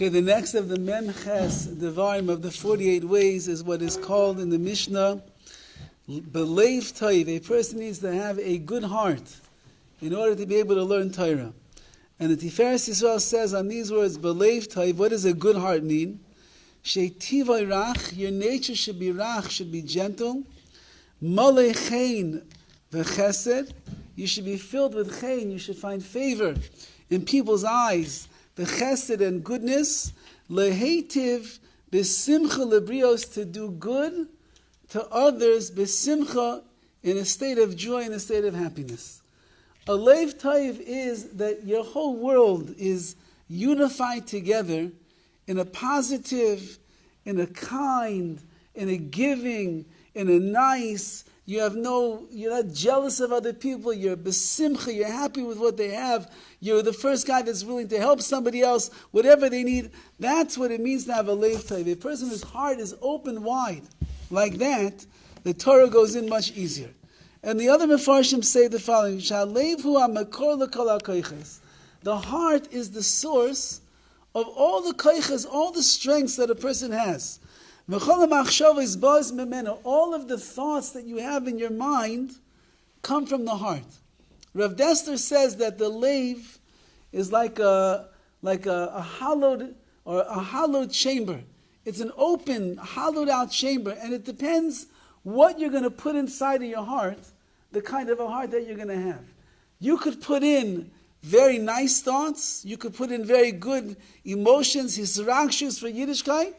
Okay, the next of the Memches Devarim of the 48 ways is what is called in the Mishnah Belev Toiv. A person needs to have a good heart in order to be able to learn Torah. And the Tiferes Yisrael says on these words, Belev Toiv, what does a good heart mean? Sheitivai rach, your nature should be rach, should be gentle. Malei chein v'chesed, you should be filled with chein, you should find favor in people's eyes. The chesed and goodness, lehetiv besimcha lebrios, to do good to others, besimcha, in a state of joy, in a state of happiness. A leiv taiv is that your whole world is unified together in a positive, in a kind, in a giving, in a nice. You're not jealous of other people. You're besimcha. You're happy with what they have. You're the first guy that's willing to help somebody else, whatever they need. That's what it means to have a leiv taiv. A person whose heart is open wide, like that, the Torah goes in much easier. And the other Mefarshim say the following: Sha'leiv hu Makor l'kol ha'koiches. The heart is the source of all the koiches, all the strengths that a person has. All of the thoughts that you have in your mind come from the heart. Rav Dester says that the leiv is like a hollowed chamber. It's an open, hollowed out chamber, and it depends what you're going to put inside of your heart, the kind of a heart that you're going to have. You could put in very nice thoughts. You could put in very good emotions, hisrakshus for Yiddishkeit.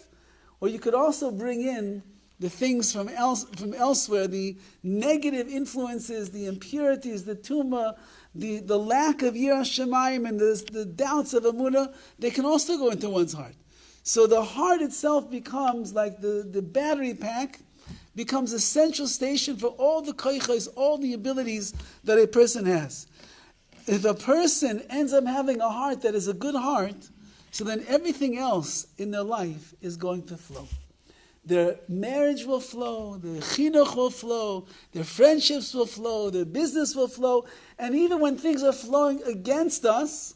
Or you could also bring in the things from elsewhere, the negative influences, the impurities, the tumah, the lack of Yirah Shamayim, and the doubts of Amunah. They can also go into one's heart. So the heart itself becomes like the battery pack, becomes a central station for all the koiches, all the abilities that a person has. If a person ends up having a heart that is a good heart, so then everything else in their life is going to flow. Their marriage will flow, their chinuch will flow, their friendships will flow, their business will flow, and even when things are flowing against us,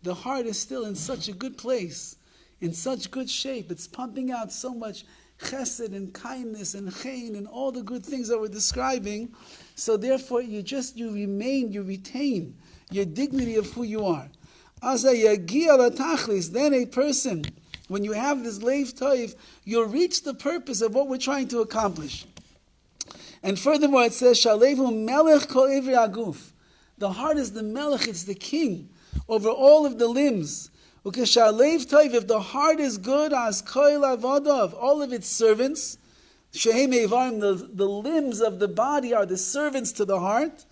the heart is still in such a good place, in such good shape. It's pumping out so much chesed and kindness and chein and all the good things that we're describing. So therefore you retain your dignity of who you are. Then a person, when you have this leiv toiv, you'll reach the purpose of what we're trying to accomplish. And furthermore, it says, Shalevu melech kol ivri aguf. The heart is the melech, it's the king over all of the limbs. Okay, shalev toiv, if the heart is good, as koil avodav, all of its servants, shehem evarim, the limbs of the body are the servants to the heart.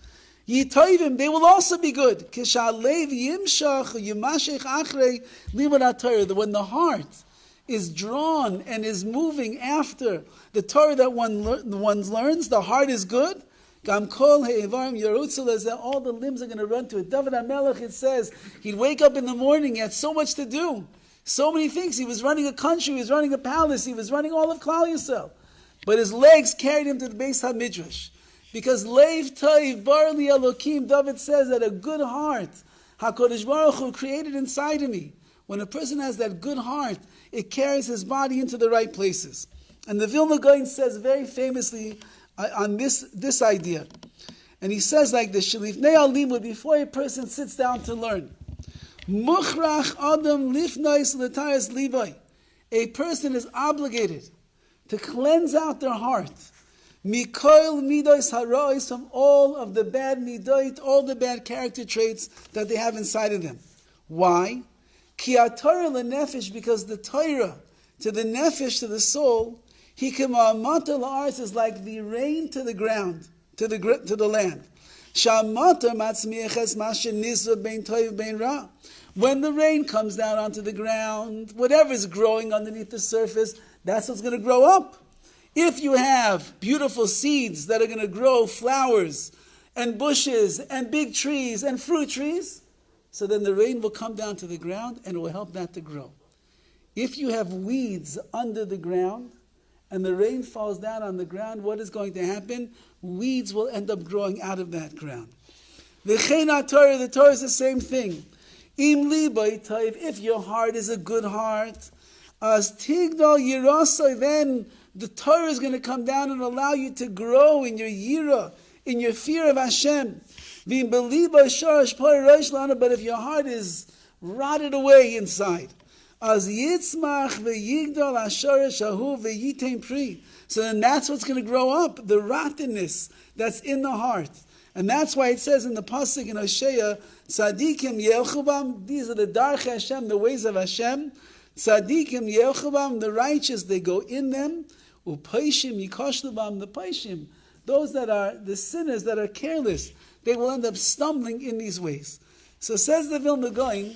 Yitoivim, they will also be good. When the heart is drawn and is moving after the Torah that one learns, the heart is good. All the limbs are going to run to it. Dovid HaMelech, it says, he'd wake up in the morning, he had so much to do. So many things. He was running a country, he was running a palace, he was running all of Klal Yisrael. But his legs carried him to the Beis HaMidrash. Because leiv toiv bar li Elokim, Dovid says that a good heart, HaKadosh Baruch Hu created inside of me. When a person has that good heart, it carries his body into the right places. And the Vilna Gaon says very famously on this idea. And he says like this, Shalifnei alimud, before a person sits down to learn, Muchrach adam lifnais l'taras livai. A person is obligated to cleanse out their heart. Mikoil midos harois, from all of the bad midoit, all the bad character traits that they have inside of them. Why? Ki haTorah lenefesh, because the Torah to the nefesh, to the soul, hikema'amata la'aretz, is like the rain to the ground, to the land. Sha'amata matzmiaches mashe nizra bein toiv bein ra. When the rain comes down onto the ground, whatever is growing underneath the surface, that's what's going to grow up. If you have beautiful seeds that are going to grow flowers and bushes and big trees and fruit trees, so then the rain will come down to the ground and it will help that to grow. If you have weeds under the ground and the rain falls down on the ground, what is going to happen? Weeds will end up growing out of that ground. The Torah is the same thing. Im libay taiv, if your heart is a good heart, as tigdal yirasai, then the Torah is going to come down and allow you to grow in your yira, in your fear of Hashem. But if your heart is rotted away inside, as yitzmach v'yigdal asharish ahu v'yitem pri, so then that's what's going to grow up, the rottenness that's in the heart. And that's why it says in the pasuk in Hosea, tzadikim yelchubam, these are the darchei Hashem, the ways of Hashem. Tzadikim yelchubam, the righteous, they go in them. Upaishim yikoshlubam, the paishim, those that are the sinners that are careless, they will end up stumbling in these ways. So says the Vilna Gaon,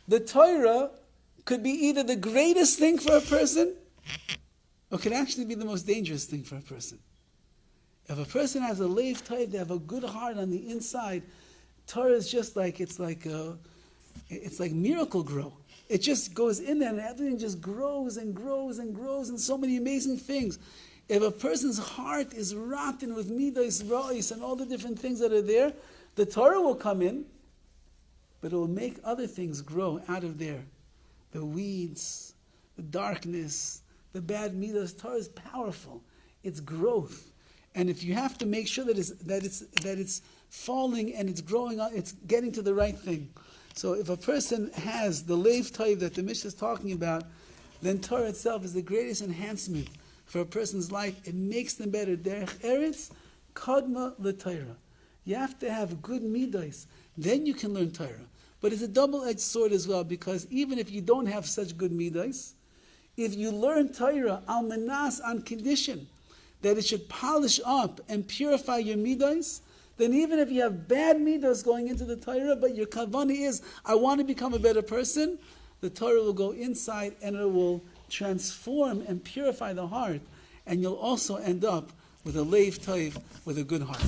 the Torah could be either the greatest thing for a person, or could actually be the most dangerous thing for a person. If a person has a leiv taiv, they have a good heart on the inside, Torah is just like, it's like miracle grow. It just goes in there and everything just grows and grows and grows and so many amazing things. If a person's heart is rotten with midas, ra'is, and all the different things that are there, the Torah will come in, but it will make other things grow out of there. The weeds, the darkness, the bad midas. Torah is powerful. It's growth. And if you have to make sure that it's falling and it's growing on, it's getting to the right thing. So if a person has the leiv taiv that the Mishnah is talking about, then Torah itself is the greatest enhancement for a person's life. It makes them better. Derech eretz kadma l'Torah. You have to have good midas. Then you can learn Torah. But it's a double-edged sword as well, because even if you don't have such good midas, if you learn Torah al manas, on condition that it should polish up and purify your midas, then even if you have bad midas going into the Torah, but your kavanah is, I want to become a better person, the Torah will go inside and it will transform and purify the heart, and you'll also end up with a leiv taiv, with a good heart.